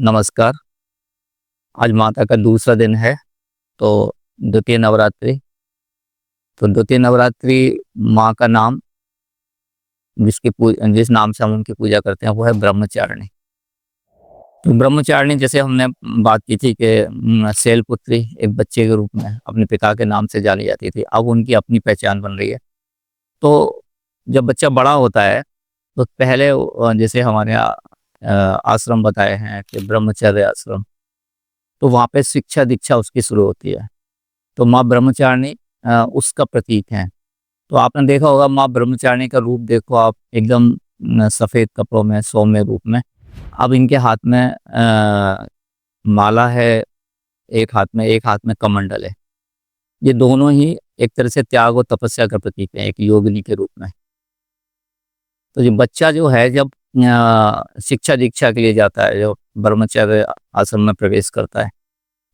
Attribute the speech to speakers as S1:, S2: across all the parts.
S1: नमस्कार। आज माता का दूसरा दिन है, तो द्वितीय नवरात्रि। तो द्वितीय नवरात्रि माँ का नाम जिस नाम से हम उनकी पूजा करते हैं वो है ब्रह्मचारिणी। तो ब्रह्मचारिणी जैसे हमने बात की थी कि शैलपुत्री एक बच्चे के रूप में अपने पिता के नाम से जानी जाती थी, अब उनकी अपनी पहचान बन रही है। तो जब बच्चा बड़ा होता है तो पहले जैसे हमारे यहाँ आश्रम बताए हैं कि ब्रह्मचर्य आश्रम, तो वहाँ पे शिक्षा दीक्षा उसकी शुरू होती है। तो माँ ब्रह्मचारिणी उसका प्रतीक है। तो आपने देखा होगा माँ ब्रह्मचारिणी का रूप देखो आप, एकदम सफ़ेद कपड़ों में, सौम्य रूप में। अब इनके हाथ में माला है, एक हाथ में कमंडल है। ये दोनों ही एक तरह से त्याग और तपस्या का प्रतीक है, एक योगिनी के रूप में। तो ये बच्चा जो है जब शिक्षा दीक्षा के लिए जाता है, जो ब्रह्मचर्य आश्रम में प्रवेश करता है,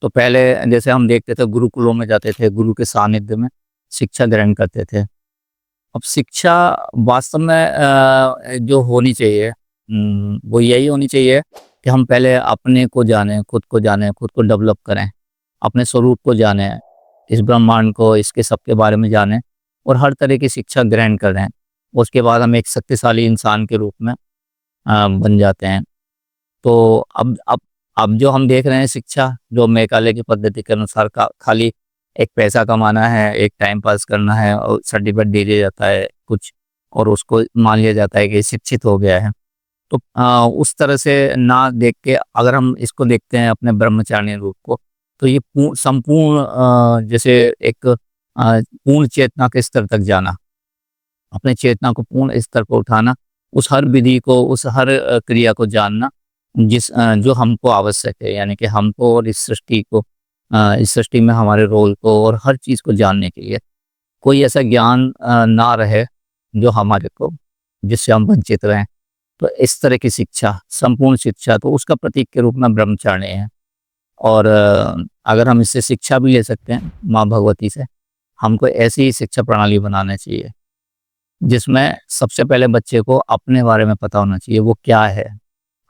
S1: तो पहले जैसे हम देखते थे गुरुकुलों में जाते थे, गुरु के सानिध्य में शिक्षा ग्रहण करते थे। अब शिक्षा वास्तव में जो होनी चाहिए वो यही होनी चाहिए कि हम पहले अपने को जानें, खुद को डेवलप करें, अपने स्वरूप को जानें, इस ब्रह्मांड को, इसके सबके बारे में जानें और हर तरह की शिक्षा ग्रहण करें। उसके बाद हम एक शक्तिशाली इंसान के रूप में बन जाते हैं। तो अब जो हम देख रहे हैं शिक्षा, जो मेकाले की पद्धति के अनुसार का खाली एक पैसा कमाना है, एक टाइम पास करना है और सर्टिफिकेट दे दिया जाता है कुछ, और उसको मान लिया जाता है कि शिक्षित हो गया है। तो उस तरह से ना देख के अगर हम इसको देखते हैं अपने ब्रह्मचारिणी रूप को, तो ये संपूर्ण जैसे एक पूर्ण चेतना के स्तर तक जाना, अपने चेतना को पूर्ण स्तर पर उठाना, उस हर विधि को, उस हर क्रिया को जानना जो हमको आवश्यक है, यानी कि हमको और इस सृष्टि को, इस सृष्टि में हमारे रोल को और हर चीज़ को जानने के लिए कोई ऐसा ज्ञान ना रहे जो हमारे को, जिससे हम वंचित रहें। तो इस तरह की शिक्षा, संपूर्ण शिक्षा, तो उसका प्रतीक के रूप में ब्रह्मचारिणी है। और अगर हम इससे शिक्षा भी ले सकते हैं माँ भगवती से, हमको ऐसी ही शिक्षा प्रणाली बनाना चाहिए जिसमें सबसे पहले बच्चे को अपने बारे में पता होना चाहिए, वो क्या है,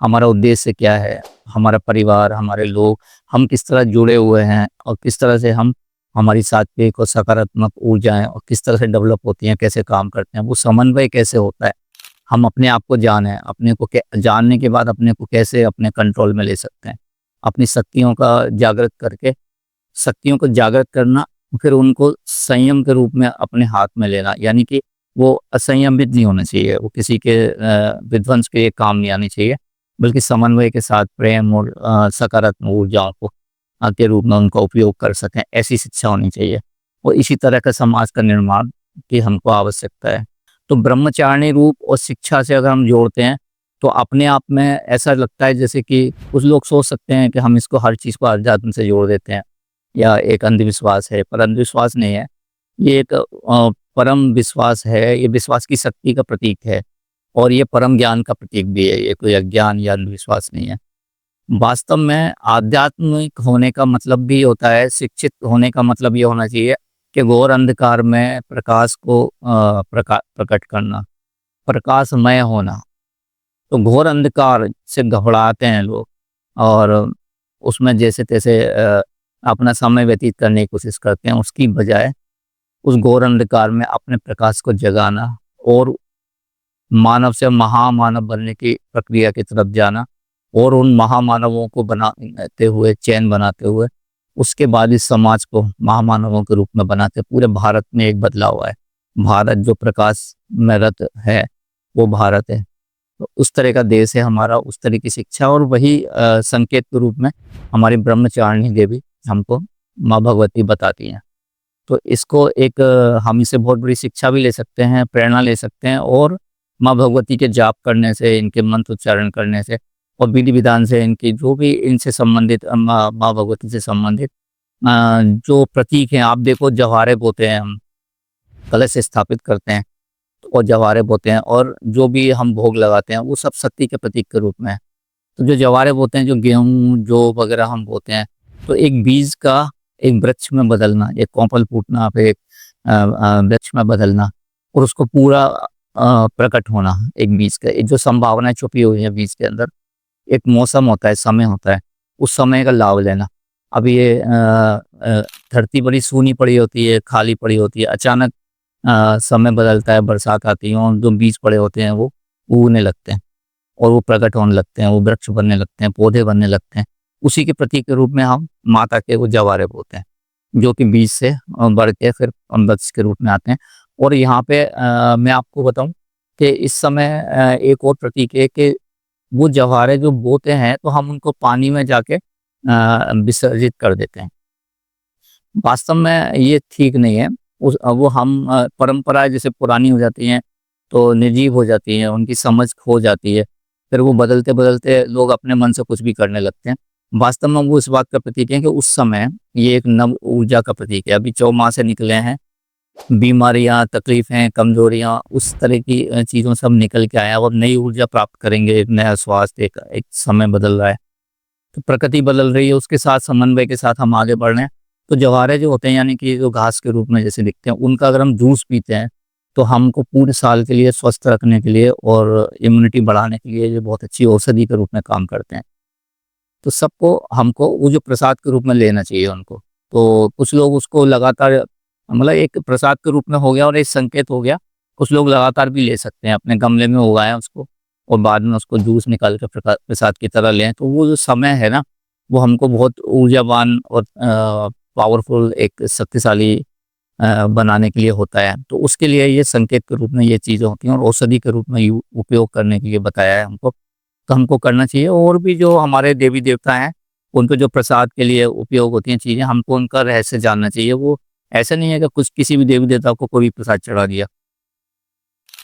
S1: हमारा उद्देश्य क्या है, हमारा परिवार, हमारे लोग, हम किस तरह जुड़े हुए हैं और किस तरह से हम, हमारी सात्विक और सकारात्मक ऊर्जाएं और किस तरह से डेवलप होती हैं, कैसे काम करते हैं, वो समन्वय कैसे होता है। हम अपने आप को जानें, अपने को जानने के बाद अपने को कैसे अपने कंट्रोल में ले सकते हैं, अपनी शक्तियों का जागृत करके, शक्तियों को जागृत करना, फिर उनको संयम के रूप में अपने हाथ में लेना, यानी कि वो असंयमित नहीं होना चाहिए, वो किसी के विध्वंस के काम नहीं आनी चाहिए, बल्कि समन्वय के साथ प्रेम और सकारात्मक ऊर्जाओं को के रूप में उनका उपयोग कर सकें, ऐसी शिक्षा होनी चाहिए। और इसी तरह का समाज का निर्माण की हमको आवश्यकता है। तो ब्रह्मचारिणी रूप और शिक्षा से अगर हम जोड़ते हैं, तो अपने आप में ऐसा लगता है जैसे कि कुछ लोग सोच सकते हैं कि हम इसको हर चीज़ को अध्यात्म से जोड़ देते हैं या एक अंधविश्वास है, पर अंधविश्वास नहीं है। ये एक परम विश्वास है, ये विश्वास की शक्ति का प्रतीक है और ये परम ज्ञान का प्रतीक भी है, ये कोई अज्ञान या अंधविश्वास नहीं है। वास्तव में आध्यात्मिक होने का मतलब भी होता है, शिक्षित होने का मतलब ये होना चाहिए कि घोर अंधकार में प्रकाश को प्रकट करना, प्रकाशमय होना। तो घोर अंधकार से घबराते हैं लोग और उसमें जैसे तैसे अपना समय व्यतीत करने की कोशिश करते हैं, उसकी बजाय उस घोर अंधकार में अपने प्रकाश को जगाना और मानव से महामानव बनने की प्रक्रिया की तरफ जाना और उन महामानवों को बनाते हुए, चैन बनाते हुए, उसके बाद इस समाज को महामानवों के रूप में बनाते पूरे भारत में एक बदलाव आए। भारत जो प्रकाश में रत है, वो भारत है। तो उस तरह का देश है हमारा, उस तरह की शिक्षा, और वही संकेत के रूप में हमारी ब्रह्मचारिणी देवी हमको माँ भगवती बताती हैं। तो इसको एक हम इससे बहुत बड़ी शिक्षा भी ले सकते हैं, प्रेरणा ले सकते हैं, और माँ भगवती के जाप करने से, इनके मंत्र उच्चारण करने से और विधि विधान से, इनकी जो भी इनसे संबंधित माँ भगवती से संबंधित जो प्रतीक हैं, आप देखो जवारे बोते हैं, हम कलश स्थापित करते हैं और जवारे बोते हैं, और जो भी हम भोग लगाते हैं वो सब शक्ति के प्रतीक के रूप में है। तो जो जवारे बोते हैं, जो गेहूँ जो वगैरह हम बोते हैं, तो एक बीज का एक वृक्ष में बदलना, एक कोंपल फूटना, फिर एक वृक्ष में बदलना और उसको पूरा प्रकट होना, एक बीज का जो संभावनाएं छुपी हुई है बीज के अंदर, एक मौसम होता है, समय होता है, उस समय का लाभ लेना। अब ये धरती बड़ी सूनी पड़ी होती है, खाली पड़ी होती है, अचानक समय बदलता है, बरसात आती है और जो बीज पड़े होते हैं वो उगने लगते हैं और वो प्रकट होने लगते हैं, वो वृक्ष बनने लगते हैं, पौधे बनने लगते हैं। उसी के प्रतीक के रूप में हम माता के वो जवारे बोते हैं, जो कि बीज से बढ़ के फिर वृक्ष के रूप में आते हैं। और यहाँ पे मैं आपको बताऊँ कि इस समय एक और प्रतीक है कि वो जवारे जो बोते हैं तो हम उनको पानी में जाके विसर्जित कर देते हैं। वास्तव में ये ठीक नहीं है। वो हम परंपराएँ जैसे पुरानी हो जाती हैं, तो निर्जीव हो जाती हैं, उनकी समझ खो जाती है। फिर वो बदलते-बदलते लोग अपने मन से कुछ भी करने लगते हैं। वास्तव में वो इस बात का प्रतीक है कि उस समय ये एक नव ऊर्जा का प्रतीक है। अभी चौमासे निकले हैं, बीमारियाँ, तकलीफ़ें, कमज़ोरियाँ, उस तरह की चीज़ों से हम निकल के आए हैं। अब नई ऊर्जा प्राप्त करेंगे, एक नया स्वास्थ्य, एक एक समय बदल रहा है। तो प्रकृति बदल रही है, उसके साथ समन्वय के साथ हम आगे बढ़ रहे हैं। तो जवारे जो होते हैं यानी कि जो घास के रूप में जैसे दिखते हैं, उनका अगर हम जूस पीते हैं, तो हमको पूरे साल के लिए स्वस्थ रखने के लिए और इम्यूनिटी बढ़ाने के लिए ये बहुत अच्छी औषधि के रूप में काम करते हैं। तो सबको हमको वो जो प्रसाद के रूप में लेना चाहिए उनको। तो कुछ लोग उसको लगातार मतलब एक प्रसाद के रूप में हो गया और एक संकेत हो गया। कुछ लोग लगातार भी ले सकते हैं, अपने गमले में उगाएँ उसको और बाद में उसको जूस निकाल के प्रसाद की तरह लें। तो वो जो समय है ना, वो हमको बहुत ऊर्जावान और पावरफुल एक शक्तिशाली बनाने के लिए होता है। तो उसके लिए ये संकेत के रूप में ये चीज़ें होती हैं और औषधि के रूप में उपयोग करने के लिए बताया है हमको। तो हमको करना चाहिए और भी जो हमारे देवी-देवता हैं, उनको जो प्रसाद के लिए उपयोग होती हैं चीज़ें, हमको उनका रहस्य जानना चाहिए। वो ऐसा नहीं है कि कुछ किसी भी देवी-देवता को कोई भी प्रसाद चढ़ा दिया।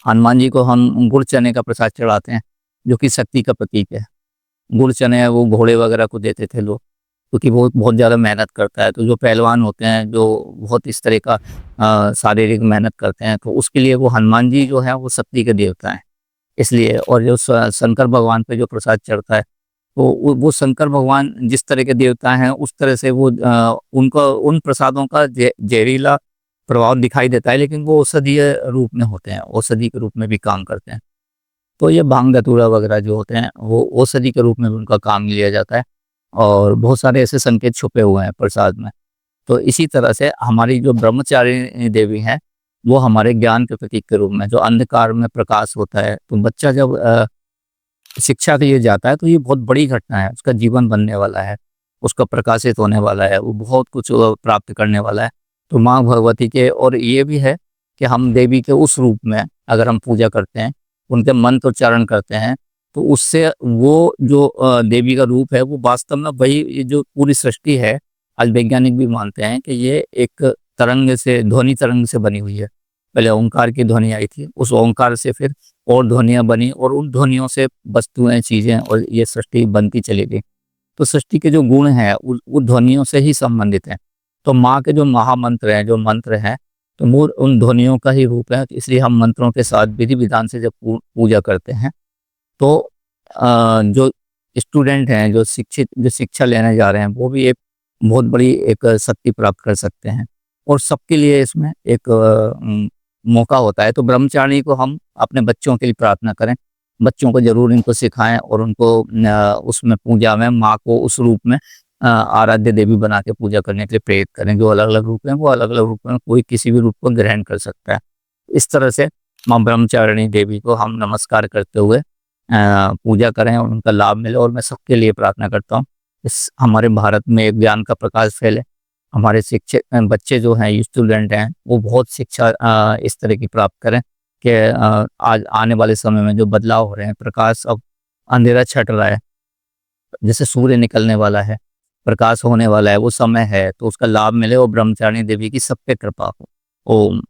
S1: हनुमान जी को हम गुड़ चने का प्रसाद चढ़ाते हैं, जो कि शक्ति का प्रतीक है। गुड़ चने वो घोड़े वगैरह को देते थे लोग, क्योंकि वो बहुत ज़्यादा मेहनत करता है। तो जो पहलवान होते हैं, जो बहुत इस तरह का शारीरिक मेहनत करते हैं, तो उसके लिए वो हनुमान जी जो हैं, वो शक्ति के देवता हैं। इसलिए और जो शंकर भगवान पे जो प्रसाद चढ़ता है, तो वो शंकर भगवान जिस तरह के देवता हैं, उस तरह से वो उनका उन प्रसादों का जहरीला प्रभाव दिखाई देता है, लेकिन वो औषधीय रूप में होते हैं, औषधि के रूप में भी काम करते हैं। तो ये भांग धतूरा वगैरह जो होते हैं, वो औषधि के रूप में भी उनका काम लिया जाता है और बहुत सारे ऐसे संकेत छुपे हुए हैं प्रसाद में। तो इसी तरह से हमारी जो ब्रह्मचारिणी देवी हैं, वो हमारे ज्ञान के प्रतीक के रूप में, जो अंधकार में प्रकाश होता है, तो बच्चा जब शिक्षा के लिए जाता है, तो ये बहुत बड़ी घटना है, उसका जीवन बनने वाला है, उसका प्रकाशित होने वाला है, वो बहुत कुछ प्राप्त करने वाला है। तो माँ भगवती के और ये भी है कि हम देवी के उस रूप में अगर हम पूजा करते हैं, उनके मंत्रोच्चारण करते हैं, तो उससे वो जो देवी का रूप है, वो वास्तव में वही ये जो पूरी सृष्टि है, आज वैज्ञानिक भी मानते हैं कि ये एक तरंग से, ध्वनि तरंग से बनी हुई है। पहले ओंकार की ध्वनि आई थी, उस ओंकार से फिर और ध्वनियाँ बनी और उन ध्वनियों से वस्तुएँ, चीज़ें और ये सृष्टि बनती चली गई। तो सृष्टि के जो गुण हैं, वो ध्वनियों से ही संबंधित हैं। तो माँ के जो महामंत्र हैं, जो मंत्र हैं, तो वो उन ध्वनियों का ही रूप है, इसलिए हम मंत्रों के साथ विधि-विधान से जब पूजा करते हैं, तो जो स्टूडेंट हैं, जो शिक्षा लेने जा रहे हैं, वो भी एक बहुत बड़ी एक शक्ति प्राप्त कर सकते हैं और सबके लिए इसमें एक मौका होता है। तो ब्रह्मचारिणी को हम अपने बच्चों के लिए प्रार्थना करें, बच्चों को ज़रूर इनको सिखाएँ और उनको उसमें पूजा में माँ को उस रूप में आराध्य देवी बना के पूजा करने के लिए प्रेरित करें। जो अलग-अलग रूप हैं, वो अलग-अलग रूप में कोई किसी भी रूप को ग्रहण कर सकता है। इस तरह से माँ ब्रह्मचारिणी देवी को हम नमस्कार करते हुए पूजा करें और उनका लाभ मिले और मैं सबके लिए प्रार्थना करता हूँ, इस हमारे भारत में एक ज्ञान का प्रकाश फैले। हमारे शिक्षक बच्चे जो हैं, स्टूडेंट हैं, वो बहुत शिक्षा इस तरह की प्राप्त करें कि आज आने वाले समय में जो बदलाव हो रहे हैं, प्रकाश अब अंधेरा छँट रहा है, जैसे सूर्य निकलने वाला है, प्रकाश होने वाला है, वो समय है, तो उसका लाभ मिले और ब्रह्मचारिणी देवी की सब पे कृपा हो। ओम।